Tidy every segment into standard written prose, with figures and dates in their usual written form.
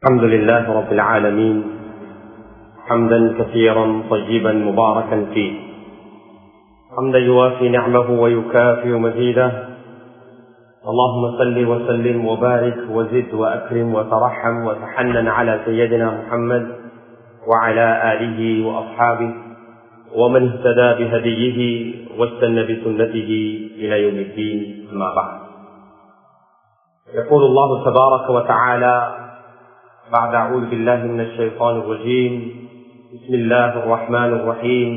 الحمد لله رب العالمين حمدا كثيرا طيبا مباركا فيه حمدا يوافي نعمه ويكافئ مزيده. اللهم صل وسلم وبارك وزد واكرم وترحم وتحنن على سيدنا محمد وعلى اله واصحابه ومن اهتدى بهديه واستنى بسنته الى يوم الدين. اما بعد، يقول الله تبارك وتعالى بعد أعوذ بالله من الشيطان الرجيم: بسم الله الرحمن الرحيم.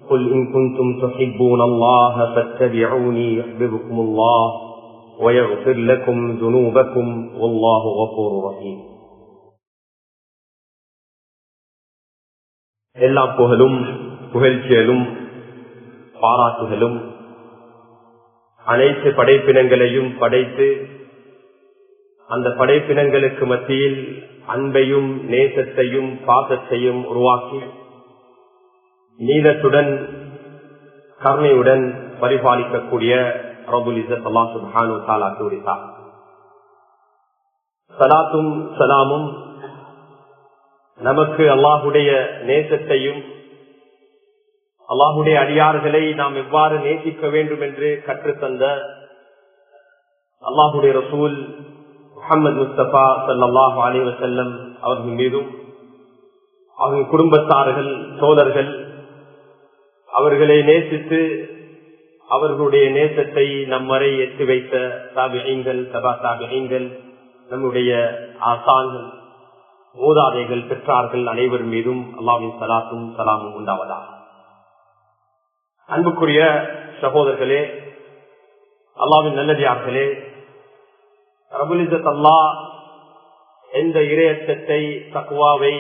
قل إن كنتم تحبون الله فاتبعوني يحببكم الله ويغفر لكم ذنوبكم والله غفور رحيم. எல்லா புகழும் புகழ்ச்சிகளும் பாராட்டுகளும் அனைத்து படைப்பினங்களையும் படைத்து அந்த படைப்பினங்களுக்கு மத்தியில் அன்பையும் நேசத்தையும் பாசத்தையும் உருவாக்கி நீதத்துடன் கருணையுடன் பரிபாலிக்கக்கூடிய ரப்புல் இஸ்ஸத் அல்லாஹ் சுப்ஹானஹு வ தஆலா கூறினார். ஸலாத்தும் ஸலாமும் நமக்கு அல்லாஹ்வுடைய நேசத்தையும் அல்லாஹ்வுடைய அடியார்களை நாம் எவ்வாறு நேசிக்க வேண்டும் என்று கற்றுத்தந்த அல்லாஹ்வுடைய ரசூல் முஹம்மது முஸ்தபா ஸல்லல்லாஹு அலைஹி வஸல்லம் அவர்கள் மீதும் அவர்கள் குடும்பத்தார்கள் தோழர்கள் அவர்களை நேசித்து அவர்களுடைய நேசத்தை நம் வரை எட்டி வைத்த தாபிஈன்கள் தபா தாபிஈன்கள் நம்முடைய ஆசான்கள் மூதாதைகள் பெற்றார்கள் அனைவர் மீதும் அல்லாஹ்வின் ஸலாத்தும் ஸலாமும் உண்டாவதாக. அன்புக்குரிய சகோதரர்களே, அல்லாஹ்வின் நல்லடியார்களே, ரப்புல் இஸ்ஸத் அல்லாஹ் எந்த இறையச்சத்தை தக்வாவை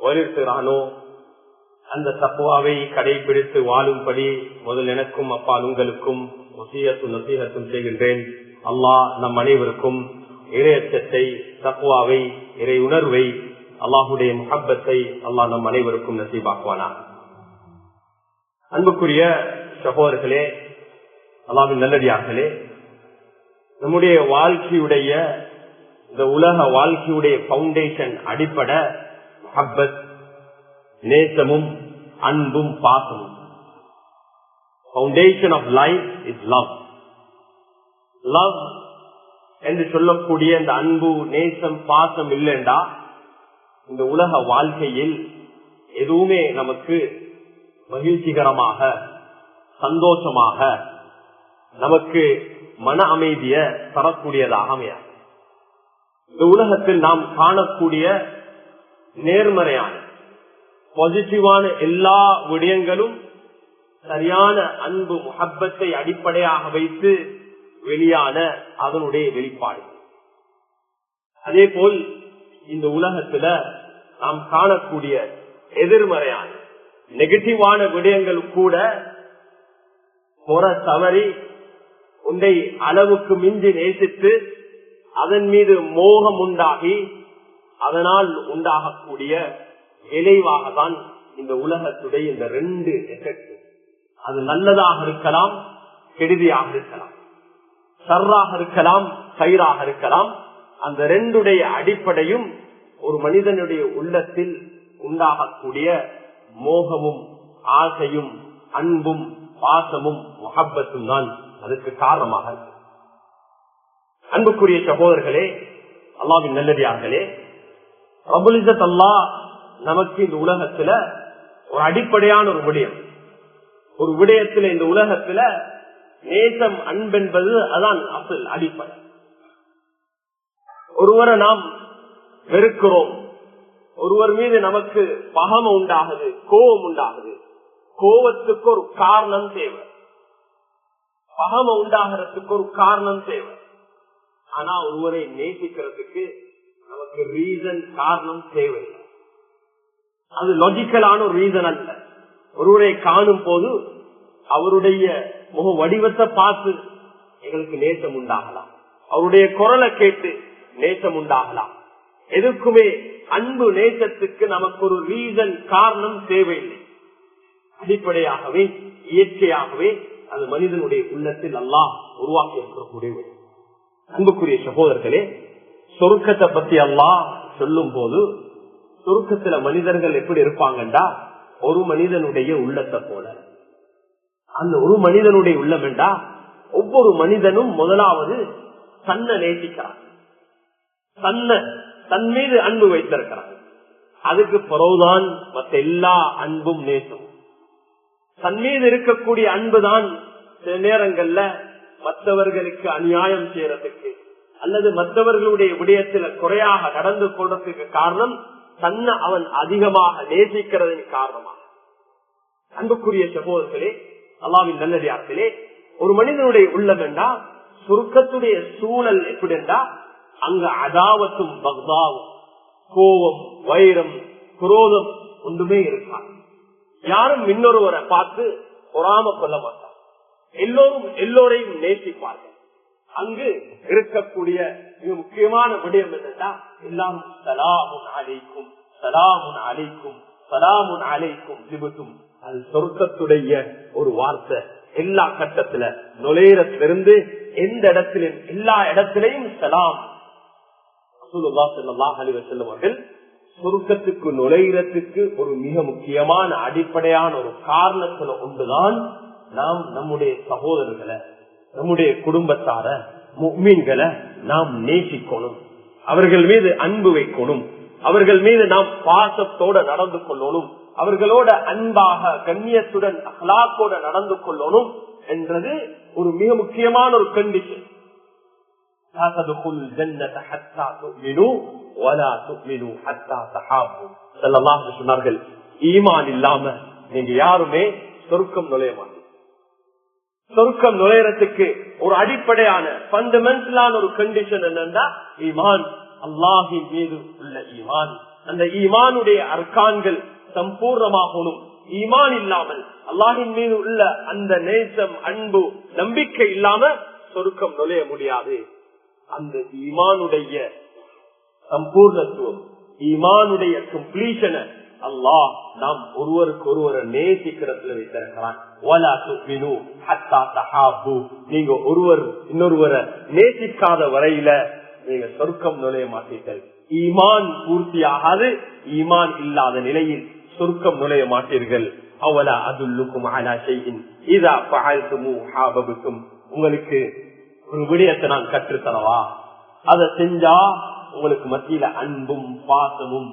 வலியுறுத்துகிறானோ அந்த தக்வாவை கடைபிடித்து வாழும்படி முதல் எனக்கும் அப்பால் உங்களுக்கும் வசியத்தும் நசீஹத்தும் செய்கின்றேன். அல்லாஹ் நம் அனைவருக்கும் இறையச்சத்தை தக்வாவை இறை உணர்வை அல்லாஹுடைய முஹப்பத்தை அல்லாஹ் நம் அனைவருக்கும் நசீபாக்குவானார். அன்புக்குரிய சகோதரர்களே, அல்லாஹ்வின் நல்லடியார்களே, நம்முடைய வாழ்க்கையுடைய இந்த உலக வாழ்க்கையுடைய பவுண்டேஷன் அடிப்படை முஹப்பத், நேசமும் அன்பும் பாசமும். Foundation of life is love. Love என்று சொல்லக்கூடிய இந்த அன்பு நேசம் பாசம் இல்லைண்டா இந்த உலக வாழ்க்கையில் எதுவுமே நமக்கு மகிழ்ச்சிகரமாக சந்தோஷமாக நமக்கு மன அமைதிய தரக்கூடியதாக அமையாது. இந்த உலகத்தில் நாம் காணக்கூடிய நேர்மறையான பாசிட்டிவான எல்லா விடயங்களும் சரியான அன்பு முஹப்பத்தை அடிப்படையாக வைத்து வெளியான அதனுடைய வெளிப்பாடு. அதே போல் இந்த உலகத்துல நாம் காணக்கூடிய எதிர்மறையான நெகட்டிவான விடயங்கள் கூட புற தவறி உன்னை அளவுக்கு மிஞ்சி நேசித்து அதன் மீது மோகம் உண்டாகி அதனால் உண்டாகக்கூடிய விளைவாக தான் இந்த உலகத்துடைய இந்த ரெண்டு எஃபெக்ட். அது நல்லதாக இருக்கலாம், கெடுதியாக இருக்கலாம், ஷர்ராக இருக்கலாம், கைராக இருக்கலாம். அந்த ரெண்டுடைய அடிப்படையும் ஒரு மனிதனுடைய உள்ளத்தில் உண்டாகக்கூடிய மோகமும் ஆசையும் அன்பும் பாசமும் முஹப்பத்தும் தான் அதுக்கு காரணமாக. அன்புக்குரிய சகோதரர்களே, அல்லாஹ்வின் நல்லடியார்களே, ரப்புல் இஸ்ஸத் அல்லாஹ் நமக்கு இந்த உலகத்துல ஒரு அடிப்படையான ஒரு விடயம், ஒரு விடயத்துல இந்த உலகத்துல நேசம் அன்பென்பது அதான் அசல் அடிப்படை. ஒருவரை நாம் வெறுக்கிறோம், ஒருவர் மீது நமக்கு பகமை உண்டாகுது, கோபம் உண்டாகுது. கோபத்துக்கு ஒரு காரணம் தேவை, பகமை உண்டாகிறதுக்கு ஒரு காரணம் தேவை. ஆனா ஒருவரை நேசிக்கிறதுக்கு நமக்கு ரீசன் காரணம் தேவையில்லை. அது லாஜிக்கலான ஒரு ரீசன் அல்ல. ஒருவரை காணும் போது அவருடைய முக வடிவத்தை பார்த்து எங்களுக்கு நேசம் உண்டாகலாம், அவருடைய குரலை கேட்டு நேசம் உண்டாகலாம். எதுக்குமே அன்பு நேசத்துக்கு நமக்கு ஒரு ரீசன் காரணம் தேவையில்லை. அடிப்படையாகவே இயற்கையாகவே அது மனிதனுடைய உள்ளத்தில் அல்லாஹ் உருவாக்கி இருக்கக்கூடிய. அன்புக்குரிய சகோதரர்களே, சொர்க்கத்தை பத்தி அல்லாஹ் சொல்லும் போது சொர்க்கத்துல மனிதர்கள் எப்படி இருப்பாங்கண்டா ஒரு மனிதனுடைய உள்ளத்தை போல. அந்த ஒரு மனிதனுடைய உள்ளம் என்றா ஒவ்வொரு மனிதனும் முதலாவது தன்னை நேசிக்கிறான், தன் மீது அன்பு வைத்திருக்கிறான். அதுக்கு பிறகுதான் மற்ற எல்லா அன்பும் நேசம். தன் மீது இருக்கக்கூடிய அன்புதான் சில நேரங்கள்ல மற்றவர்களுக்கு அநியாயம் செய்யறதுக்கு அல்லது மற்றவர்களுடைய விடயத்துல குறையாக நடந்து கொள்றதுக்கு காரணம் தன்னை அவன் அதிகமாக நேசிக்கிறதின் காரணமாக. அன்புக்குரிய சகோதரர்களே, அல்லாஹ்வின் நல்லடியார்களே, ஒரு மனிதனுடைய உள்ளம் என்றா சொர்க்கத்துடைய சூழல் எப்படி என்றா அங்க அதாவத்தும் பக்தாவும் கோபம் வைரம் குரோதம் ஒன்றுமே இருக்காது. யாரும் இன்னொருவரை பார்த்து பொறாம கொள்ள மாட்டார். எல்லோரையும் நேசிப்பார்கள். அங்கு இருக்கக்கூடிய மிக முக்கியமான விடயம் என்னன்னா எல்லாரும் சலாமுன் அலைக்கும் சலாமுன் அலைக்கும் சலாமுன் அலைக்கும் ஜிபுத்தும். அது சொர்க்கத்துடைய ஒரு வார்த்தை. எல்லா கட்டத்துல நுழையிறத்திலிருந்து எந்த இடத்திலும் எல்லா இடத்திலையும் சலாம். ரசூலுல்லாஹி ஸல்லல்லாஹு அலைஹி வஸல்லம் அவர்கள் சொர்க்கத்துக்கு நுழையிறதுக்கு ஒரு மிக முக்கியமான அடிப்படையான ஒரு காரணத்துல ஒன்றுதான் நாம் நம்முடைய சகோதரர்களை நம்முடைய குடும்பத்தார முஃமின்களை நாம் நேசிக்கணும், அவர்கள் மீது அன்பு வைக்கணும், அவர்கள் மீது நாம் பாசத்தோட நடந்து கொள்ளணும், அவர்களோட அன்பாக கண்ணியத்துடன் அஹ்லாக்கோட நடந்து கொள்ளணும் என்றது ஒரு மிக முக்கியமான ஒரு கண்டிஷன். சொன்னார்கள், ஈமான் இல்லாம நீங்க யாருமே சொர்க்கம் நுழைய மாட்டீங்க. சொர்க்கம் நுழையறதுக்கு ஒரு அடிப்படையான ஃபண்டமெண்டலான ஒரு கண்டிஷன் என்னன்னா ஈமான், அல்லாஹின் மீது உள்ள ஈமான். அந்த ஈமானுடைய அர்க்கான்கள் சம்பூர்ணமாகணும். ஈமான் இல்லாமல் அல்லாஹின் மீது உள்ள அந்த நேசம் அன்பு நம்பிக்கை இல்லாம சொர்க்கம் நுழைய முடியாது. அந்த ஈமானுடைய சம்பூர்ணத்துவம், ஈமானுடைய கம்ப்ளீஷனை அல்லாஹ் நாம் ஒருவருக்கு ஒருவரை நேசிக்கிறதுல வைத்திருக்கிறான். நீங்க ஒருவர் இன்னொருவரை நேசிக்காத வரையில நீங்க சொர்க்கம் நுழைய மாட்டீர்கள். ஈமான் பூர்த்தியாகாது. ஈமான் இல்லாத நிலையில் சொர்க்கம் நுழைய மாட்டீர்கள். அவலா அதுல்லுக்கும் அலா ஷைஇன் இதா ஃபஅல்துமூஹு ஹாபபதும். உங்களுக்கு ஒரு விடயத்தை நான் கற்றுத்தரவா, அதை செஞ்சா உங்களுக்கு மத்தியில அன்பும் பாசமும்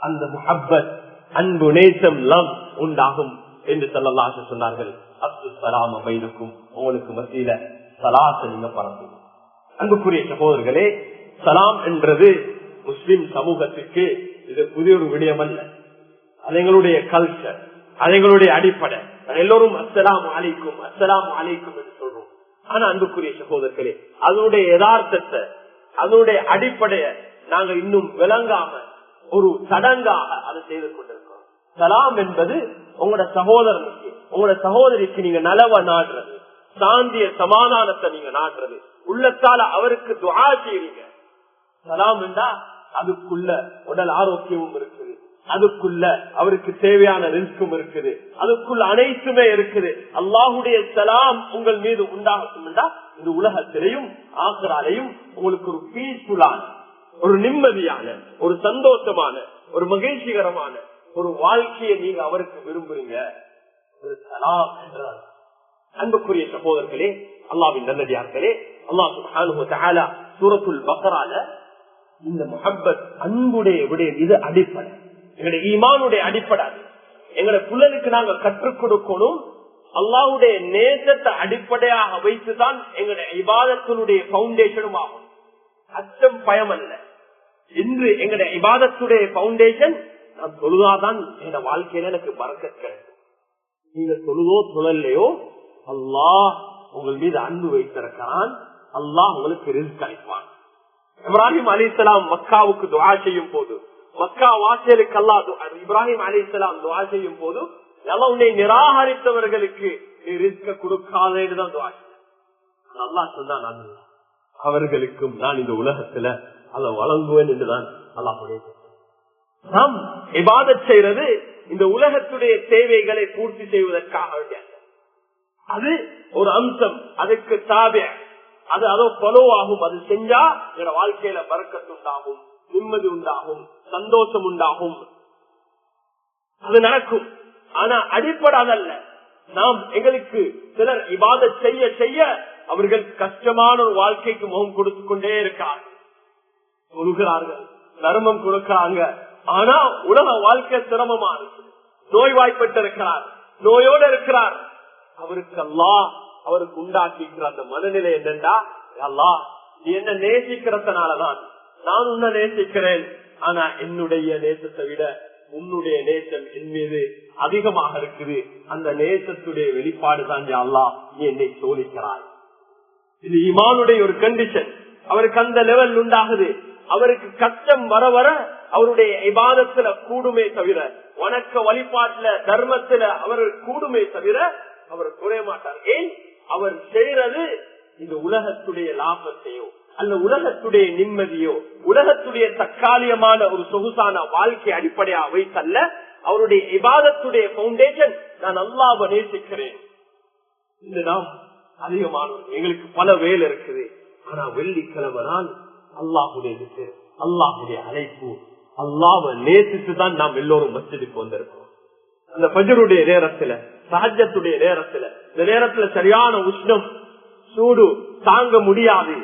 அந்த முஹப்பத் அன்பு நேசம் எல்லாம் உண்டாகும் என்று ஸல்லல்லாஹு சொன்னார்கள். அஸ்ஸலாமு பைனக்கும், உங்களுக்கு மத்தியில சலாத்தை நீங்க பரப்புங்க. அன்புக்குரிய சகோதரர்களே, சலாம் என்றது முஸ்லிம் சமூகத்துக்கு இது புதிய ஒரு விடயம் அல்ல. அது எங்களுடைய கல்ச்சர், அது எங்களுடைய அடிப்படை. எல்லோரும் அஸ்ஸலாமு அலைக்கும் அஸ்ஸலாமு அலைக்கும் என்று சொல்றோம். ஆனா அன்புக்குரிய சகோதரர்களே, அதனுடைய யதார்த்தத்தை அதனுடைய அடிப்படைய நாங்க இன்னும் விளங்காம ஒரு சடங்காக அதை செய்து கொண்டிருக்கிறோம். சலாம் என்பது உங்களோட சகோதரனுக்கு உங்களோட சகோதரிக்கு நீங்க நலவ நாடுறது, சாந்திய சமாதானத்தை நீங்க நாடுறது, உள்ளத்தால அவருக்கு துஆ செய்றீங்க. சலாம் என்றா அதுக்குள்ள உடல் ஆரோக்கியமும் இருக்குது, அதுக்குள்ள அவருக்கு தேவையான ரிஸ்கும் இருக்குது, அதுக்குள்ள அனைத்துமே இருக்குது. அல்லாஹுடைய சலாம் உங்கள் மீது உண்டாகட்டும் என்றா இந்த உலகத்திலையும் ஆக்ராலையும் உங்களுக்கு ஒரு பீஸ்ஃபுல்லான ஒரு நிம்மதியான ஒரு சந்தோஷமான ஒரு மகிழ்ச்சிகரமான ஒரு வாழ்க்கையை நீங்க அவருக்கு விரும்புறீங்க. அன்புக்குரிய சகோதரர்களே, அல்லாஹ்வின் நல்லடியார்களே, அல்லாஹ் சுப்ஹானஹு வ தஆலா சூரத்துல் பக்ரால இந்த முஹப்பத் அன்புடைய விடயம் இது அடிப்படை, எங்களுடைய ஈமானுடைய அடிப்படை. எங்களுடைய புலனுக்கு நாங்க கற்றுக் கொடுக்கணும். அல்லாஹ்வுடைய நேசத்தை அடிப்படையாக வைத்துதான் எங்களுடைய இபாதத்தினுடைய பவுண்டேஷனும் ஆகும். அச்சம் பயம் அல்ல. இன்று எங்களுடைய இபாதத்துடைய பவுண்டேஷன் நான் தொழுதாதான் என் வாழ்க்கையில எனக்கு பரக்கத் கிடைக்கும். நீங்க தொழுதோ தொழலையோ அல்லாஹ் உங்கள் மீது அன்பு வைத்திருக்கிறான். அல்லாஹ் உங்களுக்கு ரிஸ்க் அளிப்பான். இப்ராஹிம் அலைஹிஸ்ஸலாம் மக்காவுக்கு துஆ செய்யும் போது, மக்கா வாசலுக்கு அல்லாஹ் இப்ராஹிம் அலைஹிஸ்ஸலாம் துஆ செய்யும் போது, அல்லாஹ் உன்னை நிராகரித்தவர்களுக்கு நீ ரிஸ்க கொடுக்காதேன்னு தான் துஆ செய்தார். அல்லாஹ் சொன்னான், அவர்களுக்கும் நான் இந்த உலகத்துல அதை வழங்குவேன் என்றுதான் அல்லாஹ். நாம் இபாதத் செய்யறது இந்த உலகத்துடைய தேவைகளை பூர்த்தி செய்வதற்காக வேண்டிய அது ஒரு அம்சம். அதுக்கு தாபிய அது அதோ ஃபாலோ ஆகும். அது செஞ்சா எங்க வாழ்க்கையில பரக்கத்து உண்டாகும், நிம்மதி உண்டாகும், சந்தோஷம் உண்டாகும், அது நடக்கும். ஆனா அடிப்படை அதல்ல. நாம் எங்களுக்கு சிலர் இபாதத் செய்ய செய்ய அவர்கள் கஷ்டமான ஒரு வாழ்க்கைக்கு முகம் கொடுத்து கொண்டே இருக்கார்கள், சொல்கிறார்கள், தர்மம் கொடுக்கிறாங்க. ஆனா உலக வாழ்க்கை சிரமமா இருக்கு. நோய்வாய்ப்பட்டு இருக்கிறார், நோயோடு இருக்கிறார். அவருக்கு அல்லாஹ் அவருக்கு உண்டாக்கி அந்த மனநிலை என்னண்டா, அல்லாஹ் நீ என்ன நேசிக்கிறதுனாலதான் நான் உன்னை நேசிக்கிறேன். ஆனா என்னுடைய நேசத்தை விட உன்னுடைய நேசம் என் மீது அதிகமாக இருக்குது. அந்த நேசத்துடைய வெளிப்பாடுதான் அல்லாஹ் நீ என்னை சோதிக்கிறாய். இது ஈமானுடைய ஒரு கண்டிஷன். அவருக்கு அந்த லெவல் உண்டாகுது. அவருக்கு கஷ்டம் வர வர அவருடைய இபாதத்துல கூடுமே தவிர, வணக்க வழிபாட்டுல தர்மத்துல அவர் கூடுமே தவிர அவர் குறைய மாட்டார். ஏன்? அவர் செய்யறது இந்த உலகத்துடைய லாபத்தையோ அல்ல உலகத்துடைய நிம்மதியோ உலகத்துடைய தற்காலிகமான ஒரு சொகுசான வாழ்க்கை அடிப்படையா வைத்தல்ல. அவருடைய இபாதத்துடைய பவுண்டேஷன் நான் அல்லாஹ்வை நேசிக்கிறேன். இந்த நாம் அதிகமானவர்கள், எங்களுக்கு பல வேலை இருக்குது. ஆனா வெள்ளிக்கிழமை நாள் அல்லாஹுடைய அல்லாஹுடைய அழைப்பு, அல்லாஹ்வை நேசித்துதான் நாம் எல்லோரும் மஸ்ஜிதுக்கு வந்திருக்கோம். அந்த ஃபஜ்ருடைய நேரத்துல, சஹஜத்துடைய நேரத்துல, இந்த நேரத்துல சரியான உஷ்ணம், சூடு தாங்க முடியாது.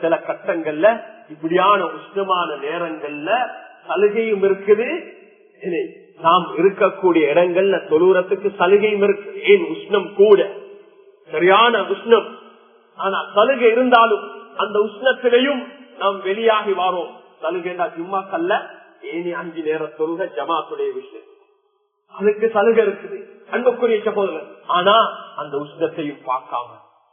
சில கட்டங்கள்ல இப்படியான உஷ்ணமான நேரங்கள்ல சலுகையும் இருக்குது. நாம் இருக்கக்கூடிய இடங்கள்ல தொழுறதுக்கு சலுகையும் இருக்கு. ஏன்? உஷ்ணம் கூட, சரியான உஷ்ணம். ஆனா சலுகை இருந்தாலும் அந்த உஷ்ணத்திலையும் நாம் வெளியாகி வாரோம். சலுகைண்டா ஜும்மாக்கல்ல ஏனி 5 நேர தொழுக ஜமாத்துடைய விஷயம், அதுக்கு சலுகை இருக்குது அன்புக்குரிய சகோதரர். ஆனா அந்த உஷ்ணத்தையும் பார்க்காம,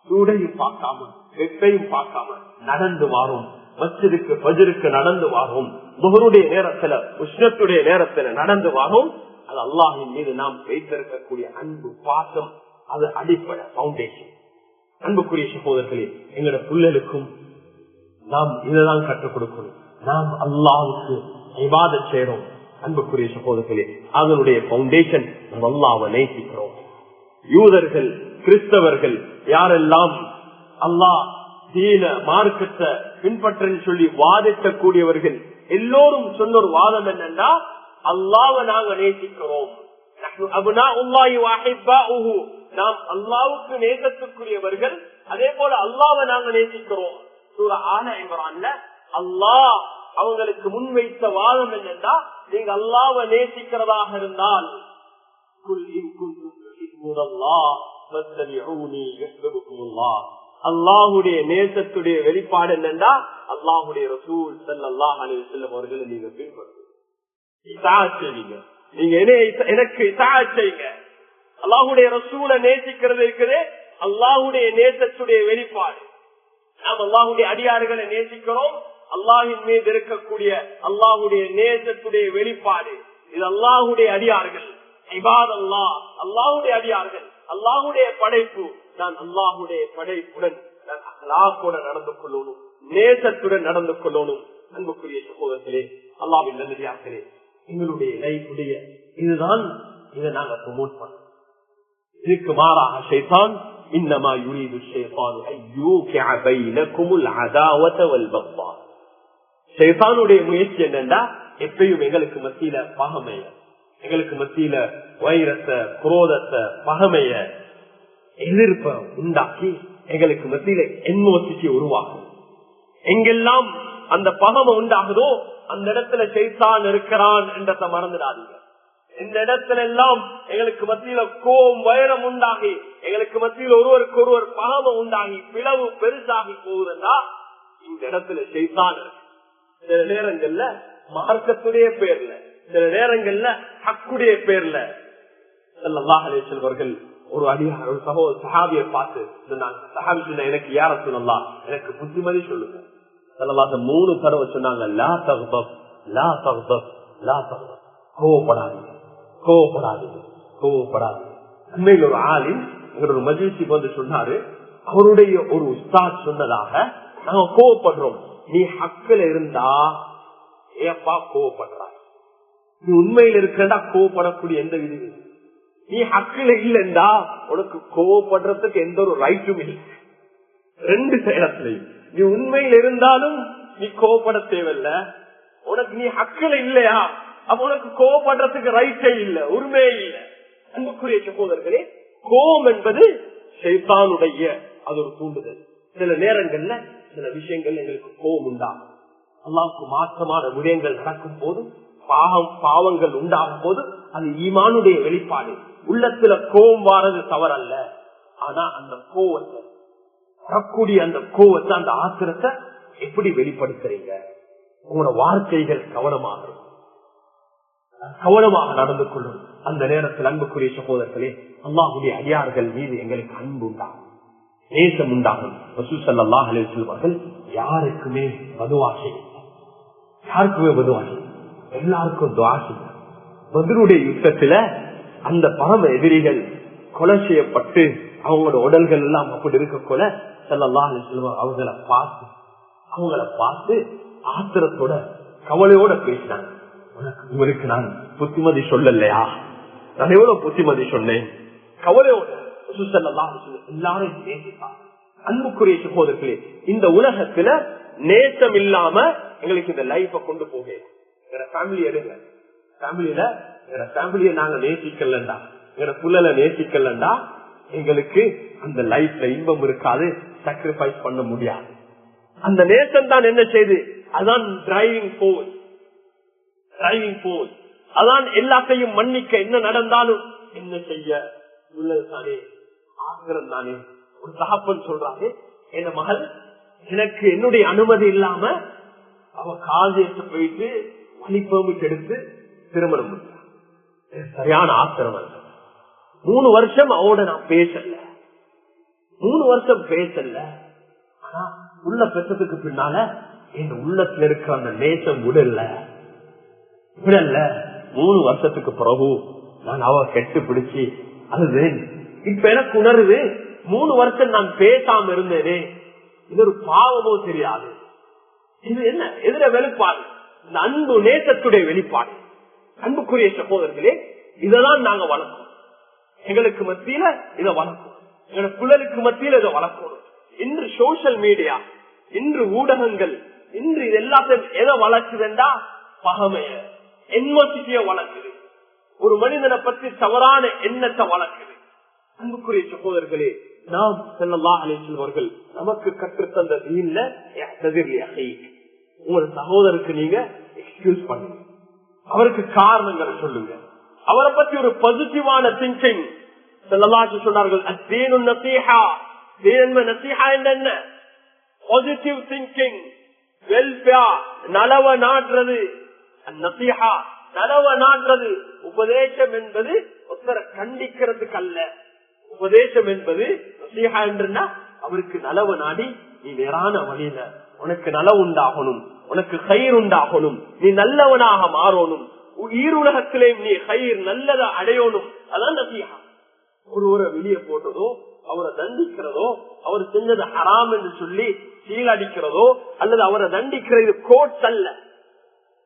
சூடையும் பார்க்காம, வெப்பையும் பார்க்காம நடந்து வாரோம். மஸ்ஜிதுக்கு ஃபஜ்ருக்கு நடந்து வாரோம். துஹருடைய நேரத்துல உஷ்ணத்துடைய நேரத்துல நடந்து வாரோம். அது அல்லாஹ்வின் மீது நாம் வைத்திருக்கக்கூடிய அன்பு, பாசம், அது அடிப்படை பவுண்டேஷன். அன்புக்குரிய சகோதரர்களே, எங்களோட பிள்ளைகளுக்கும் நாம் இதைதான் கற்றுக் கொடுக்கணும். நாம் அல்லாஹ்வுக்கு இபாதத் செய்றோம். அன்புக்குரிய சகோதரர்களே, அதனுடைய பவுண்டேஷன் நாம் அல்லாஹ்வை நேசிக்கிறோம். யூதர்கள், கிறிஸ்தவர்கள் யாரெல்லாம் அல்லாஹ் தீன மார்க்கத்தை பின்பற்றன்னு சொல்லி வாதிட்டக்கூடியவர்கள் எல்லோரும் சொன்ன ஒரு வாதம் என்னன்னா, அல்லாஹ்வை நாங்க நேசிக்கிறோம். நாம் அல்லாஹ்வுக்கு நேசத்துக்குரியவர்கள், அதே போல அல்லாஹ்வை நாங்க நேசிக்கிறோம். சூரா ஆல இம்ரான்ல அல்லாஹ் அவங்களுக்கு முன்வைத்த வாதம் என்னன்னா, நீங்க அல்லாஹ்வை நேசிக்கிறதாக இருந்தால் அல்லாஹுடைய நேசத்துடைய வெளிப்பாடு என்னன்னா, அல்லாஹுடைய ரசூல் ஸல்லல்லாஹு அலைஹி வஸல்லம் அவர்களை நீங்க பின்பற்றுங்க. நீங்க எனக்கு இத்தாஅத் செய்யுங்க. அல்லாஹுடைய ரசூலை நேசிக்கிறது இருக்குது அல்லாஹுடைய நேசத்துடைய வெளிப்பாடு. நாம் அல்லாஹுடைய அடியார்களை நேசிக்கிறோம். அல்லாஹின் மீது இருக்கக்கூடிய அல்லாஹுடைய நேசத்துடைய வெளிப்பாடு. இது அல்லாஹுடைய அடியார்கள், இபாதல்லாஹ், அல்லாஹுடைய அடியார்கள், அல்லாஹுடைய படைப்பு. நான் அல்லாஹுடைய படைப்புடன் நான் அல்லாஹ்வோட நடந்து கொள்ளணும், நேசத்துடன் நடந்து கொள்ளணும். அன்புக்குரிய சகோதரர்களே, அல்லாஹ்வின் நல்லடியார்களே, எங்களுடைய லைஃபுடைய இதுதான், இதை நாங்க ப்ரமோட் பண்ணோம். இதுக்கு மாறாக ஷைத்தான் இன்னமா யுரீது ஷைத்தானு அய்யூகிஅ பைனகுமுல் அதாவத வல் பக்தா. ஷைத்தானுடைய முயற்சி என்னன்னா, எப்பயும் எங்களுக்கு மத்தியில பகைமைய, எங்களுக்கு மத்தியில வைரத்தை, குரோதத்தை, பகைமைய, எதிர்ப்ப உண்டாக்கி எங்களுக்கு மத்தியில என்மோசிச்சு உருவாகும். எங்கெல்லாம் அந்த பகைமை உண்டாகுதோ அந்த இடத்துல ஷைத்தான் இருக்கிறான் என்றதை மறந்துடாதீங்க. இந்த இடத்துல எல்லாம் எங்களுக்கு மத்தியில கோபம், வைரம் உண்டாகி, எங்களுக்கு மத்தியில் ஒருவருக்கு ஒருவர் பகைமை உண்டாகி பிளவு பெருசாகி போகுதுன்னா இந்த இடத்துல ஷைத்தான் இருக்கு. சில நேரங்கள்ல மார்க்கத்துடைய பேர்ல, சில நேரங்கள்ல ஹக்குடைய பேர்ல ஸல்லல்லாஹு அலைஹி வஸல்லம் அவர்கள் ஒரு அடியார், ஒரு சஹாபியை பார்த்து சொன்னாங்க. சஹாபி சொன்ன, எனக்கு யார சொல்லலாம், எனக்கு புத்திமதி சொல்லுங்க. ஸல்லல்லாஹு 3 தடவை சொன்னாங்க, லா தக்தப், லா தக்தப், லா தக்தப். கோவப்படாதீங்க, கோவப்படாதீங்க, கோவப்படாதீங்க. உண்மையில் ஒரு ஆலிம் ஒரு மஜ்லிஸுக்கு வந்து சொன்னாரு, அவருடைய ஒரு உஸ்தாத் சொன்னதாக, நாங்க கோவப்படுறோம், நீ ஹக்குல இருந்தா ஏப்பா கோவப்படுறாய், நீ உண்மையில் இருக்கிறதா கோவப்படக்கூடிய எந்த விதி, நீ ஹக்குல இல்லைண்டா உனக்கு கோவப்படுறதுக்கு எந்த ஒரு ரைட்டும் இல்லை. ரெண்டு இடத்துலையும் நீ உண்மையில் இருந்தாலும் நீ கோபப்பட தேவையில்ல. உனக்கு நீ ஹக்கில இல்லையா, அப்ப உனக்கு கோபப்படுறதுக்கு ரைட்டே இல்ல, உரிமையே இல்ல. அன்புக்குரிய சகோதரர்களே, கோபம் என்பது ஷைத்தானுடைய அது ஒரு தூண்டுதல். சில நேரங்கள்ல சில விஷயங்கள் எங்களுக்கு கோபம் உண்டாகும். அல்லாஹ்வுக்கு மாற்றமான விடயங்கள் நடக்கும் போது, பாவங்கள் உண்டாகும் போது அது ஈமானுடைய வெளிப்பாடு. உள்ளத்துல கோபம் வாரது தவறல்ல. ஆனா அந்த கோவத்தை வரக்கூடிய அந்த கோவத்தை, அந்த ஆத்திரத்தை எப்படி வெளிப்படுத்துறீங்க? உங்களோட வார்த்தைகள் கவனமாக நடந்து கொள்ளும். அந்த நேரத்தில் அன்புக்குரிய சகோதரர்களே, அல்லாஹ்வுடைய அடியார்கள் மீது எங்களுக்கு அன்பு உண்டாகும், நேசம் உண்டாகும். ரசூல் ஸல்லல்லாஹு அலைஹி வஸல்லம் யாருக்குமே பதுவா செய்யல, யாருக்குமே பதுவா செய்யல, எல்லாருக்கும் துஆ செய்யல. பத்ருடைய யுத்தத்துல அந்த பரம எதிரிகள் கொலை செய்யப்பட்டு அவங்களோட உடல்கள் எல்லாம் அப்படி இருக்க கொலை ஸல்லல்லாஹு அலைஹி வஸல்லம் அவங்கள பார்த்து ஆத்திரத்தோட கவலையோட பேசினாங்க. உங்களுக்கு நான் புத்திமதி சொல்லலையா? நான் எவ்வளவு புத்திமதி சொன்னேன்? கவலையோட எல்லாரும் நேசிப்பாங்க. அன்புக்குரிய சகோதரர்களே, இந்த உலகத்துல நேசம் இல்லாம எங்களுக்கு இந்த லைஃப கொண்டு போக ஃபேமிலி எடுங்க. ஃபேமிலியை நாங்க நேசிக்கலண்டா, எங்க புள்ளல நேசிக்கலண்டா எங்களுக்கு அந்த லைஃப்ல இன்பம் இருக்காது, சாக்ரிஃபைஸ் பண்ண முடியாது. அந்த நேசம் தான் என்ன செய்யுது? அதான் டிரைவிங் போர்ஸ். அதான் எல்லாத்தையும் மன்னிக்க, என்ன நடந்தாலும் என்ன செய்ய உள்ளதுதானே, ஆகிரம் தானே. ஒரு தகப்பன் சொல்றாங்க, என் மகள் எனக்கு என்னுடைய அனுமதி இல்லாம அவ காலேஜ் போயிட்டு வழி பெர்மிட் எடுத்து திருமணம் முடிச்சான். சரியான ஆத்திரம். 3 வருஷம் அவட நான் பேசல, 3 வருஷம் பேசல. ஆனா உள்ள பெற்றதுக்கு பின்னால என் உள்ளத்துல இருக்கிற அந்த நேசம் விடல. 3 வருஷத்துக்கு பிறகு நான் அவ கெட்டு பிடிச்சி அது இப்ப எனக்கு உணருது, 3 வருஷம் நான் பேசாம இருந்தேனே, இது ஒரு பாவமோ தெரியாது. இது என்ன எதிர வெளிப்பாடு? இந்த அன்பு நேசத்துடைய வெளிப்பாடு. அன்புக்குரிய சகோதரர்களே, இதெல்லாம் நாங்க வளர்க்கணும். எங்களுக்கு மத்தியில இதை வளர்க்கணும், எங்க பிள்ளைகளுக்கு மத்தியில இதை வளர்க்கணும். இன்று சோசியல் மீடியா, இன்று ஊடகங்கள், இன்று இது எல்லாத்தையும் எதை வளர்க்குதுண்டா பகமைய என்மோசிட்டிய வளர்க்குது. ஒரு மனிதனை பற்றி தவறான எண்ணத்தை வளர்க்குது. அன்புக்குரிய சகோதரர்களே, நாம் ஸல்லல்லாஹு அலைஹி வஸல்லம் அவர்கள் நமக்கு கற்றுத்தந்த தீன்ல உங்க சகோதரருக்கு நீங்க எக்ஸ்கியூஸ் பண்ணுங்க, அவருக்கு காரணங்களை சொல்லுங்க, அவரை பத்தி ஒரு பாசிட்டிவான திங்கிங். ஸல்லல்லாஹு சொன்னார்கள், அத்தீனு நஸீஹா, தீன் நஸீஹா என்ன? பாசிட்டிவ் திங்கிங், வெல்ஃபேர், நலவ நாடுறது. நஸீஹா நலவ நாடுறது. உபதேசம் என்பது ஒருத்தரை கண்டிக்கிறதுக்கு அல்ல. உபதேசம் என்பது நஸீஹா என்றா அவருக்கு நலவ நாடி, நீ நேரான வழியில உனக்கு நலவு உண்டாகணும், உனக்கு கயிர் உண்டாகணும், நீ நல்லவனாக மாறணும், ஈருலகத்திலே நீ கயிர் நல்லதை அடையணும். அதான் நஸீஹா. ஒருவரை வெளியே போட்டதோ, அவரை தண்டிக்கிறதோ, அவர் செஞ்சது ஹராம் என்று சொல்லி சீலடிக்கிறதோ, அல்லது அவரை தண்டிக்கிறது கோட்ஸ் அல்ல.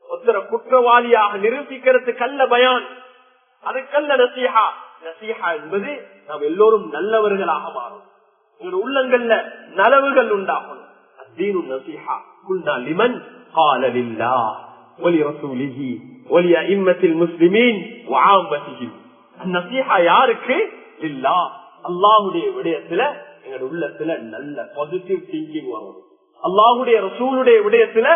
ஒருத்தர குற்றவாளியாக நிரூபிக்கிறதுக்கு அல்ல பயான், அதுக்கல்ல நஸீஹா. நஸீஹா என்பது நாம் எல்லோரும் நல்லவர்களாக மாறும், எங்களுடைய உள்ளங்கள்ல நலவுகள் உண்டாகணும். அத்தீனு நஸீஹா குல்னா லிமன் قال لله ولرسوله ولأئمة المسلمين وعامتهم. நஸீஹா யாருக்கு? லில்லாஹ், அல்லாஹ்வுடைய விடயத்துல எங்களுடைய உள்ளத்துல நல்ல பாசிட்டிவ் திங்கிங் வரும். அல்லாஹ்வுடைய ரசூலுடைய விடயத்துல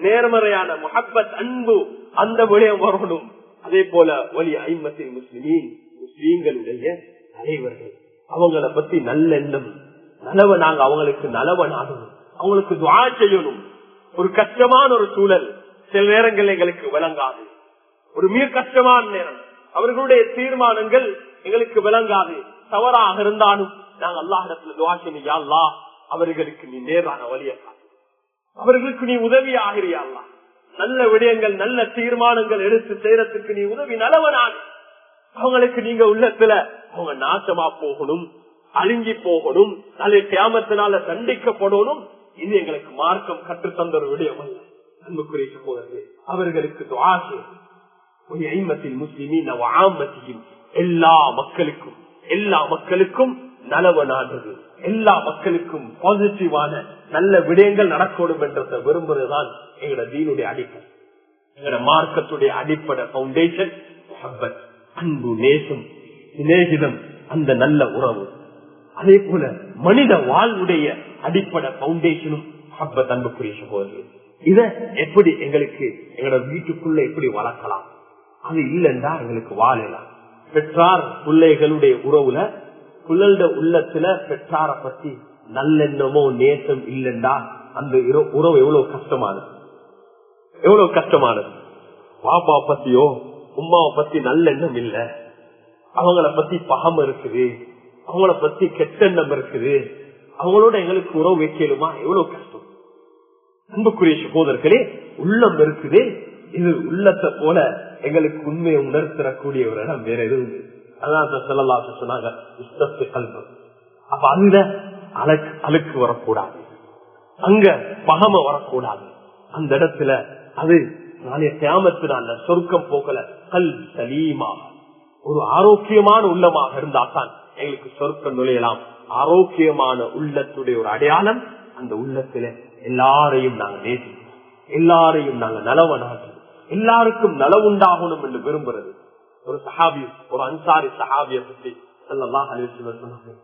நேர்மறையான முஹப்பத், அன்பு, அந்த விடயம் வரணும். அதே போல வலி ஐம்மத்தில் முஸ்லிமீன், முஸ்லீம்களுடைய தலைவர்கள், அவங்கள பத்தி நல்ல எண்ணம், நலவ நாங்க அவங்களுக்கு நலவ நாடணும், அவங்களுக்கு துஆ செய்யணும். ஒரு கஷ்டமான ஒரு சூழல் சில நேரங்கள் எங்களுக்கு விளங்காது, ஒரு மிக கஷ்டமான நேரம், அவர்களுடைய தீர்மானங்கள் எங்களுக்கு விளங்காது, தவறாக இருந்தாலும் நாங்கள் அல்லாஹ்விடத்துல துஆ செய்யணும். யா அல்லாஹ், அவர்களுக்கு நீ நேரான வழியை காட்டு, அவர்களுக்கு நீ உதவி ஆகிறியா அல்லாஹ், நல்ல விடயங்கள் நல்ல தீர்மானங்கள் எடுத்து செய்யறதுக்கு நீ உதவி நலவனாக. அவங்களுக்கு நீங்க உள்ளத்துல அவங்க நாசமா போகணும், அழிஞ்சி போகணும், நாளை கியாமத்தினால தண்டிக்கப்படணும், இது எங்களுக்கு மார்க்கம் கற்றுத்தந்த ஒரு விடயம் அல்ல. அன்புக்குரிய சகோதரர்களே, அவர்களுக்கு துஆ செய்யணும். எல்லா மக்களுக்கும் நலவ நாடுறது, எல்லா மக்களுக்கும் பாசிட்டிவான நல்ல விடயங்கள் நடக்கணும் என்றதை விரும்புறதுதான் எங்களோட தீனுடைய அடிப்படை. எங்களோட மார்க்கத்துடைய அடிப்படை பவுண்டேஷன் அன்பு, நேசம், சிநேகிதம், அந்த நல்ல உறவு. அதே போல மனித வாழ்வுடைய அடிப்படை பவுண்டேஷனும் அன்புக்குரிய சகோதரர்கள். இத எப்படி எங்களுக்கு எங்களோட வீட்டுக்குள்ள எப்படி வளர்க்கலாம்? அது இல்லைன்னா எங்களுக்கு வாழலாம். பெற்றார் பிள்ளைகளுடைய உறவுல புள்ளல்ட உள்ளத்துல பெற்றார பத்தி நல்லெண்ணமோ நேசம் இல்லைண்டா அந்த உறவு எவ்வளவு கஷ்டமானது, எவ்வளவு கஷ்டமானது. பாப்பா பத்தியோ உமாவை பத்தி நல்லெண்ணம் இல்ல, அவங்கள பத்தி பகம் இருக்குது, அவங்கள பத்தி கெட்டெண்ணம் இருக்குது, அவங்களோட எங்களுக்கு உறவு வைக்கலுமா? எவ்வளவு கஷ்டம். அன்புக்குரிய சகோதரர்களே, உள்ளம் இருக்குது. இது உள்ளத்தை போல எங்களுக்கு உண்மையை உணர்த்தரக்கூடிய ஒரு இடம் வேற எதுவும். அதான் ஸல்லல்லாஹு சொன்னாங்க, அப்ப அதுல அழுக்கு வரக்கூடாது, அங்க பகம வரக்கூடாது. அந்த இடத்துல அது நாளைய கியாமத்தினால சொர்க்கம் போகல. கல் சலீமாக ஒரு ஆரோக்கியமான உள்ளமாக இருந்தால்தான் எங்களுக்கு சொர்க்கம் நுழையலாம். ஆரோக்கியமான உள்ளத்துடைய ஒரு அடையாளம் அந்த உள்ளத்துல எல்லாரையும் நாங்க நேசிக்கிறோம், எல்லாரையும் நாங்க நலவ நாட்டு, எல்லாருக்கும் நலவுண்டாகணும் என்று விரும்புறது. ஒரு சஹாபி, ஒரு அன்சாரி சஹாபியை பற்றி ஸல்லல்லாஹு அலைஹி வஸல்லம் சொன்னாங்க,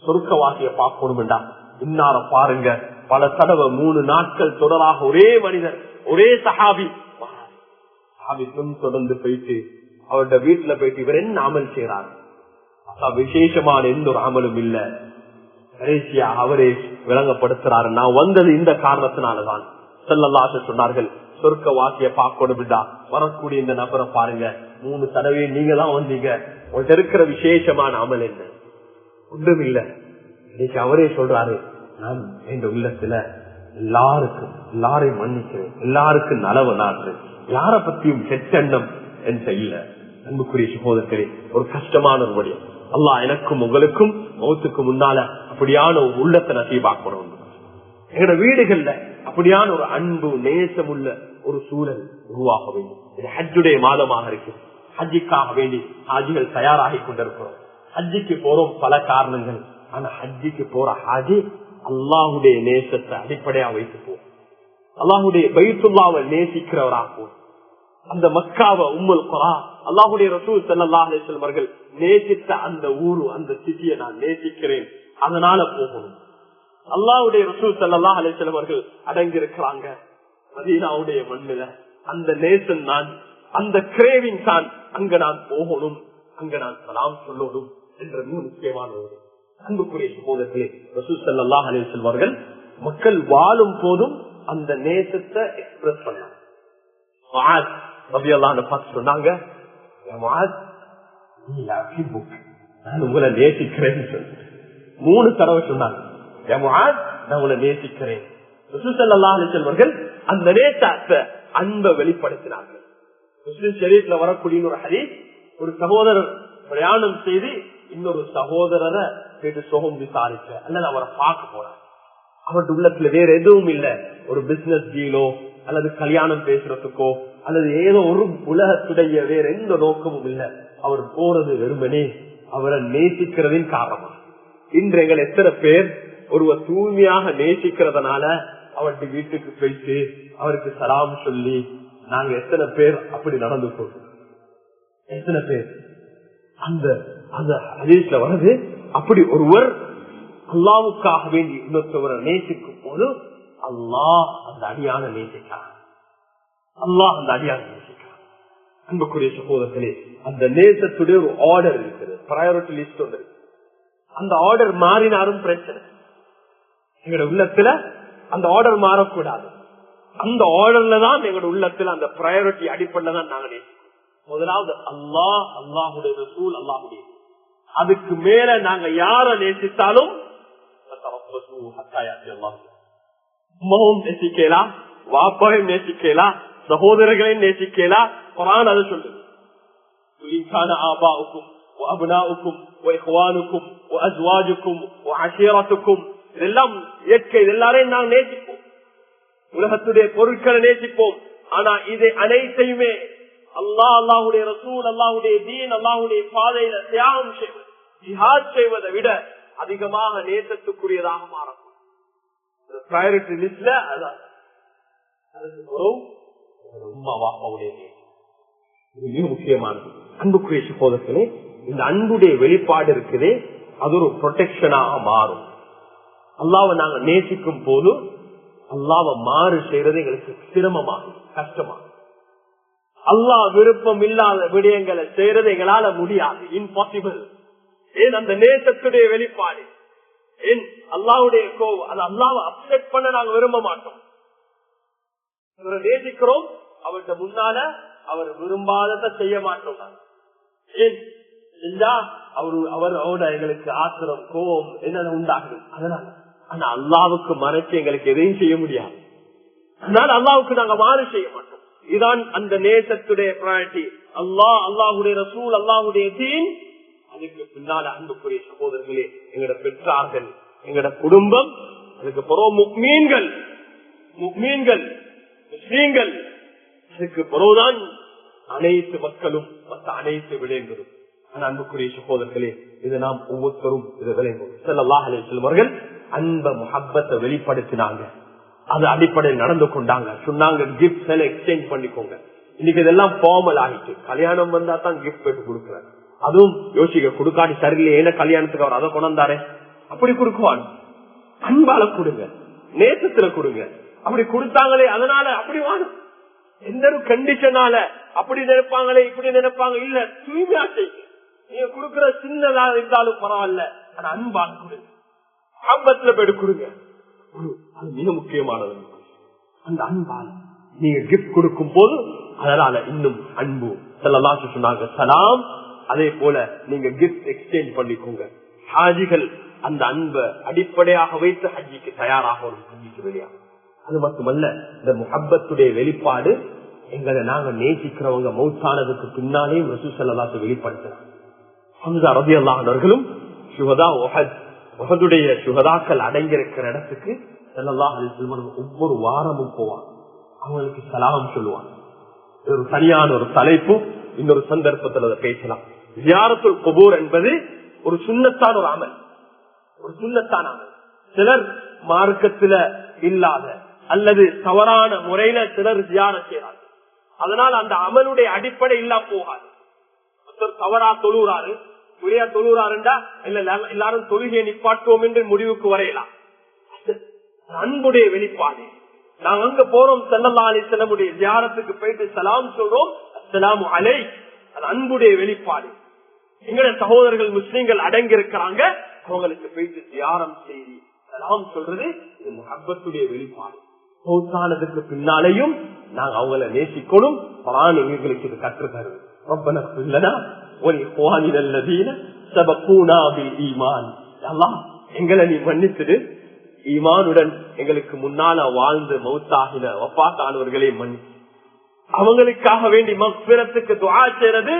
சொர்க்கவாசியை பார்க்கணும் என்றா இன்னார பாருங்க. பல தடவை 3 நாட்கள் தொடராக ஒரே மனிதர், ஒரே சஹாபி தொடர்ந்து போயிட்டு அவருடைய வீட்டுல போயிட்டு இவர் என்ன அமல் செய்யறாரு, விசேஷமான எந்த ஒரு அமலும் இல்ல. கடைசியா அவரே விளங்கப்படுத்துறாரு, நான் வந்தது இந்த காரணத்தினாலதான். ஸல்லல்லாஹு சொன்னார்கள், சொர்க்க வாசிய பார்க்கணும் விடா வரக்கூடிய இந்த நபரை பாருங்க, 3 தடவை நீங்க தான் வந்தீங்க, உங்கள்கிட்ட இருக்கிற விசேஷமான அமல் என்ன? ஒன்றும் இல்ல. இன்னைக்கு அவரே சொல்றாரு, நான் என் உள்ளத்துல எல்லாரையும் மன்னிக்கிறேன், எல்லாருக்கும் நலவு நாட்டுறேன், யார பத்தியும் கெட்டெண்ணம் என்ற இல்ல. அன்புக்குரிய சகோதரர்களே, ஒரு கஷ்டமான ஒரு வழியம். அல்லாஹ் எனக்கும் உங்களுக்கும் மௌத்துக்கு முன்னால அப்படியான ஒரு உள்ளத்தை நசீபாக்கணும். எங்களோட வீடுகள்ல அப்படியான ஒரு அன்பு நேசம் உள்ள ஒரு சூழல் உருவாக வேண்டும். இது ஹஜ்ஜுடைய மாதமாக இருக்கு. ஹஜ்ஜிக்காக வேண்டி ஹாஜிகள் தயாராகி கொண்டிருக்கிறோம். ஹஜ்ஜிக்கு போறோம் பல காரணங்கள். ஆனா ஹஜ்ஜிக்கு போற ஹாஜி அல்லாஹுடைய நேசத்தை அடிப்படையா வைத்து போவோம், அல்லாஹுடைய பைத்துல்லாவை நேசிக்கிறவராக்குவோம். அந்த மக்காவை உம்முல் குரா அல்லாஹுடைய ரசூல் ஸல்லல்லாஹு அலைஹி வஸல்லம் அவர்கள் நேசித்த அந்த ஊரு, அந்த சிட்டியை நான் நேசிக்கிறேன், அதனால போகணும். அல்லாஹுடைய ரசூல் ஸல்லல்லாஹு அலைஹி வஸல்லம் அவர்கள் அடங்கி இருக்கிறாங்க மதீனாவுடைய மண்ணில. அந்த நேசன் நான், அந்த கிரேவிங் தான், அங்க நான் போகணும், அங்க நான் சலாம் சொல்லணும் என்ற மிக முக்கியமான ஒரு அன்புக்குரிய சகோதரர்களே. ரசூல் ஸல்லல்லாஹு அலைஹி வஸல்லம் அவர்கள் மக்கள் வாழும் போதும் அந்த நேசத்தை எக்ஸ்பிரஸ் பண்ணாங்க. முஆத் ரலியல்லாஹு அன்ஹு பார்த்து சொன்னாங்க, முஆத் நான் உங்களை நேசிக்கிறேன்னு சொல்லி 3 தடவை சொன்னாங்க, முஆத் நான் உங்களை நேசிக்கிறேன். ரசூல் ஸல்லல்லாஹு அலைஹி வஸல்லம் அவர்கள் அந்த நேசத்தை அன்பை வெளிப்படுத்தினார்கள். முஸ்லிம் ஷரீஃப்ல வரக்கூடிய ஒரு ஹதீஸ், ஒரு சகோதரர் பிரயாணம் செய்து இன்னொரு சகோதரரை கேட்டு சுகம் விசாரிக்க அல்லது அவரை பார்க்க போறார். அவருடைய உள்ளத்துல வேற எதுவும் இல்ல, ஒரு பிசினஸ் டீலோ அல்லது கல்யாணம் பேசுறதுக்கோ அல்லது ஏதோ ஒரு உலகத்துடைய வேற எந்த நோக்கமும் இல்ல. அவர் போறது வெறுமனே அவரை நேசிக்கிறதின் காரணமா. இன்று எங்கள் எத்தனை பேர் ஒருவர் தூய்மையாக நேசிக்கிறதுனால அவருடைய வீட்டுக்கு போயிட்டு அவருக்கு சலாம் சொல்லி நாங்க எத்தனை பேர் அப்படி நடந்து கொள்றோம்? எத்தனை பேர் அந்த அந்த ஹதீஸ்ல வருது, அப்படி ஒருவர் அல்லாஹ்வுக்காக வேண்டி இன்னொருத்தவரை நேசிக்கும் போது அல்லாஹ் அந்த அடியான நேசிக்கிறார், அல்லாஹ் அந்த அடியான நேசிக்கிறார். அன்புக்குரிய சகோதரர்களே, அந்த நேசத்துடைய ஒரு ஆர்டர் இருக்குது, பிரையாரிட்டி லிஸ்ட் ஒன்று இருக்கு. அந்த ஆர்டர் மாறினாலும் பிரச்சனை. எங்களோட உள்ளத்துல அந்த ஆர்டர் மாறக்கூடாது. அந்த ஆர்டர்ல தான் எங்களோட உள்ளத்துல அந்த பிரையாரிட்டி அடிப்படையில தான் நாங்க நேசிக்கிறோம். முதலாவது அல்லாஹ், அல்லாஹுடைய ரசூல், அல்லாஹுடைய. அதுக்கு மேல நாங்க யார நேசித்தாலும் அம்மாவும் நேசிக்கலாம், வாப்பாவையும் நேசிக்கலாம், சகோதரர்களையும் நேசிக்கலாம். குர்ஆன் அதை சொல்லுது, ஆபாவுக்கும் அபுனாவுக்கும் இஹ்வானுக்கும் அஸ்வாஜுக்கும் அஷீரத்துக்கும், இதெல்லாம் இயற்கை, எல்லாரையும் நாங்கள் நேசிப்போம். உலகத்துடைய பொருட்களை நேசிப்போம். ஆனா இது அனைத்தையுமே அல்லாஹ், அல்லாஹுடைய ரசூல், அல்லாஹுடைய தீன், அல்லாஹுடைய பாதையில தியாகம் செய்வது, ஜிஹாத் செய்வதை விட அதிகமாக நேசத்துக்குரியதாக மாறக்கூடும். பிரையாரிட்டி லிஸ்ட்ல அதான் மிக முக்கியமானது. அன்புக்குரிய சகோதரர்களே, இந்த அன்புடைய வெளிப்பாடு இருக்குதே, அது ஒரு ப்ரொடெக்ஷனாக மாறும். அல்லாஹ்வை நாங்க நேசிக்கும் போது அல்லாஹ்வை மாறு செய்யறது எங்களுக்கு சிரமமாகும், கஷ்டமாகும். அல்லாஹ் விருப்பம் இல்லாத விடயங்களை செய்யறது எங்களால முடியாது, இம்பாசிபிள். ஏன் அந்த நேசத்துடைய வெளிப்பாடு, ஏன் அல்லாஹ்வுடைய கோபம், அது அல்லாஹ்வை அப்செட் பண்ண நாங்க விரும்ப மாட்டோம். நேசிக்கிறோம், அவர்கிட்ட முன்னால அவர் விரும்பாததை செய்ய மாட்டோம். ஏன் செஞ்சா அவரோட எங்களுக்கு ஆத்திரம் கோபம் என்ன உண்டாகும். அதனால ஆனா அல்லாவுக்கு மறைச்சு எங்களுக்கு எதையும் செய்ய முடியாது. அதனால அல்லாவுக்கு நாங்க மாறு செய்ய மாட்டோம். இதுதான் அந்த நேசத்துடைய பிராரிட்டி. அல்லாஹ், அல்லாஹுடைய ரசூல், அல்லாஹுடைய தீன். அதுக்கு பின்னால அன்புக்குரிய சகோதரர்களே, எங்களோட பெற்றார்கள், எங்களோட குடும்பம், அதுக்கு பிறகு முக்மீன்கள், முஸ்லீம்கள், அதுக்கு பிறகுதான் அனைத்து மக்களும், மற்ற அனைத்து விடயங்களும். அன்புக்குரிய சகோதரர்களே, இதை நாம் ஒவ்வொருத்தரும் இதை விளைவோம். ஸல்லல்லாஹு அலைஹி வஸல்லம் அவர்கள் அன்ப முஹப்பத்தை வெளிப்படுத்தினாங்க. அது அடிப்படையில் நடந்து கொண்டாங்க. சொன்னாங்க, கிஃப்ட் எல்லாம் எக்ஸ்சேஞ்ச் பண்ணிக்கோங்க. இன்னைக்கு இதெல்லாம் ஃபார்மல் ஆகிட்டு, கல்யாணம் வந்தா தான் கிஃப்ட் போட்டு கொடுக்குறாரு. அதுவும் யோசிக்க, கொடுக்காடி சரியில்லை, ஏன்னா கல்யாணத்துக்கு அவர் அதை கொண்டாரு, அப்படி கொடுக்குவான். அன்பால கொடுங்க, நேசத்துல கொடுங்க. அப்படி கொடுத்தாங்களே அதனால அப்படி வாணும். எந்த ஒரு கண்டிஷனால அப்படி நினைப்பாங்களே இப்படி நினைப்பாங்க இல்ல. தூய்மையா செய்யுங்க. நீங்க கொடுக்கற சின்னதா இருந்தாலும் பரவாயில்ல, ஆனா அன்பால கொடுங்க, ஆபத்துல போய் கொடுங்க. அது மிக முக்கியமானது. அந்த அன்பால நீங்க கிஃப்ட் கொடுக்கும் போது அதனால இன்னும் அன்பு. ஸல்லல்லாஹு சொன்னாங்க, சலாம். அதே போல நீங்க கிஃப்ட் எக்ஸ்சேஞ்ச் பண்ணிக்கோங்க. ஹாஜிகள் அந்த அன்பை அடிப்படையாக வைத்து ஹஜ்ஜிக்கு தயாராக ஒரு ஹஜ்ஜிக்கு வெளியாகும். அது மட்டுமல்ல, இந்த முஹப்பத்துடைய வெளிப்பாடு எங்களை நாங்க நேசிக்கிறவங்க மௌத்தானதுக்கு பின்னாலேயும் ரசூல் ஸல்லல்லாஹு அலைஹி வெளிப்படுத்தினாங்க. ஹம்ஸா ரலியல்லாஹு அன்ஹு அவர்களும் ஷுஹதா உஹதுடைய சுகதாக்கள் அடங்கியிருக்கிற இடத்துக்கு ஸல்லல்லாஹு அலைஹி வஸல்லம் ஒவ்வொரு வாரமும் போவாங்க. அவங்களுக்கு சலாம் சொல்லுவாங்க. ஒரு சரியான ஒரு தலைப்பு, இன்னொரு சந்தர்ப்பத்தில் அதை பேசலாம். ஜியாரத்துல் குபூர் என்பது ஒரு சுன்னத்தான ஒரு அமல், ஒரு சுன்னத்தான அமல். சிலர் மார்க்கத்துல இல்லாத அல்லது தவறான முறையில சிலர் ஜியாரத் செய்யறாங்க. அதனால் அந்த அமலுடைய அடிப்படை இல்லாம போகாது. தவறா தொழுறாரு, முறையா தொழுறாருண்டா இல்ல எல்லாரும் தொழுகையை நிப்பாட்டுவோம் என்று முடிவுக்கு வரையலாம். அன்புடைய வெளிப்பாடு. நாங்க அங்க போறோம், ஸல்லல்லாஹு அலைஹி வஸல்லம் ஜியாரத்துக்கு போயிட்டு சலாம் சொல்றோம், அஸ்ஸலாமு அலைக். அது அன்புடைய வெளிப்பாடு. எங்களுடைய சகோதரர்கள் முஸ்லிம்கள் அடங்கி இருக்கிறாங்க, அவங்களுக்கு போயிட்டு தியானம் செய்தி சலாம் சொல்றது இது முஹப்பத்துடைய வெளிப்பாடு. மௌத்தானதுக்கு பின்னாலேயும் நாங்க அவங்களை நேசிக்கணும். குர்ஆன் எங்களுக்கு இது கற்று தருது. ரப்பனா இக்ஃபிர் லனா வ லிஇக்வானினா அல்லதீன சபகூனா பில் ஈமான். அல்லாஹ் எங்களை நீ மன்னிச்சிடு, ஈமானுடன் எங்களுக்கு முன்னால வாழ்ந்து மௌத்தாகின வஃபாத்தானவர்களை மன்னிச்சு அவங்களுக்காக வேண்டி மக்ஃபிரத்துக்கு துஆ செய்யறது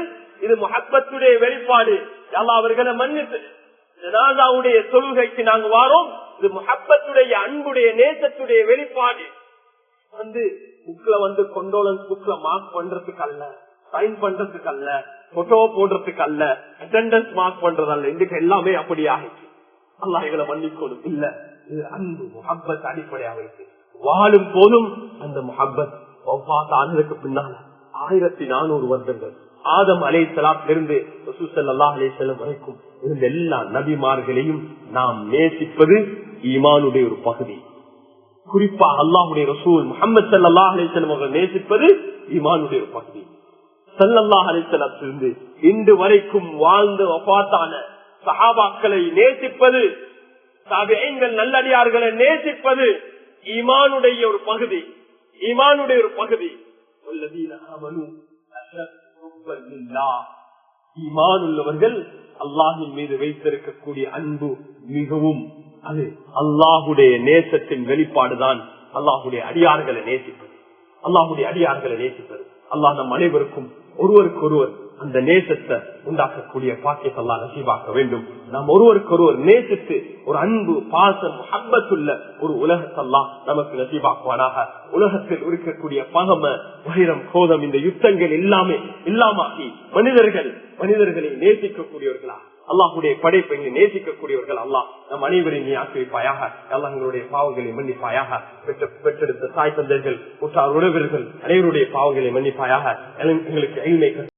இது முஹப்பத்துடைய வெளிப்பாடு. அல்லாஹ் அவர்களை மன்னித்து ஜனாஸாவுடைய தொழுகைக்கு நாங்க வாரோம், இது முஹப்பத்துடைய அன்புடைய நேசத்துடைய வெளிப்பாடு. புக்ல கொண்டோலன்ஸ் புக்ல மார்க் பண்றதுக்கு அல்ல, சைன் பண்றதுக்கு அல்ல, போட்டோ போடுறதுக்கு அல்ல, அட்டெண்டன்ஸ் மார்க் பண்றது அல்ல. இதுக்கு எல்லாமே அப்படி ஆகிச்சு. அல்லாஹ் எங்களை மன்னிக்கணும். இல்ல, இது அன்பு முஹப்பத் அடிப்படையாக இருக்கு. வாழும் போதும் அந்த முஹப்பத் ஆனதுக்கு பின்னால 1400 வருடங்கள் ஆதம் அலைஹிஸ்ஸலாத்திலிருந்து ரசூல் ஸல்லல்லாஹு அலைஹி வஸல்லம் வரைக்கும் இருந்த எல்லா நபிமார்களையும் நாம் நேசிப்பது ஈமானுடைய ஒரு பகுதி. குறிப்பா அல்லாஹ்வுடைய ரசூல் முஹம்மது ஸல்லல்லாஹு அலைஹி வஸல்லம் அவர்கள் நேசிப்பது ஈமானுடைய ஒரு பகுதி. ஸல்லல்லாஹு அலைஹி வஸல்லத்திலிருந்து இன்று வரைக்கும் வாழ்ந்து வஃபாத்தான சஹாபாக்களை நேசிப்பது, தாபிஈன்கள் நல்லடியார்களை நேசிப்பது ஈமானுடைய ஒரு பகுதி. ஈமானுடைய ஒரு பகுதி. ஈமான் உள்ளவர்கள் அல்லாஹின் மீது வைத்திருக்கக்கூடிய அன்பு மிகவும், அது அல்லாஹுடைய நேசத்தின் வெளிப்பாடுதான். அல்லாஹுடைய அடியார்களை நேசிப்பது, அல்லாஹுடைய அடியார்களை நேசிப்பது. அல்லாஹ் நம் அனைவருக்கும் ஒருவருக்கு ஒருவர் அந்த நேசத்தை உண்டாக்கக்கூடிய பாக்கியத்தை அல்லாஹ் நசீபாக்க வேண்டும். நாம் ஒருவருக்கு ஒருவர் நேசித்து ஒரு அன்பு பாசம் முஹப்பத்துள்ள ஒரு உலகத்தை அல்லாஹ் நமக்கு நசீபாக்குவானாக. உலகத்தில் இருக்கக்கூடிய பகம வைரம் கோதம் இந்த யுத்தங்கள் எல்லாமே இல்லாமக்கி மனிதர்களை நேசிக்கக்கூடியவர்களா அல்லாஹுடைய படைப்பை நீ நேசிக்கக்கூடியவர்கள் அல்லாஹ் நம் அனைவரையும் நீ ஆக்கி வைப்பாயாக. அல்லாஹ் எங்களுடைய பாவங்களை மன்னிப்பாயாக. பெற்றெடுத்த தாய் தந்தைகள், உற்றார் உறவினர்கள் அனைவருடைய பாவங்களை மன்னிப்பாயாக. எங்களுக்கு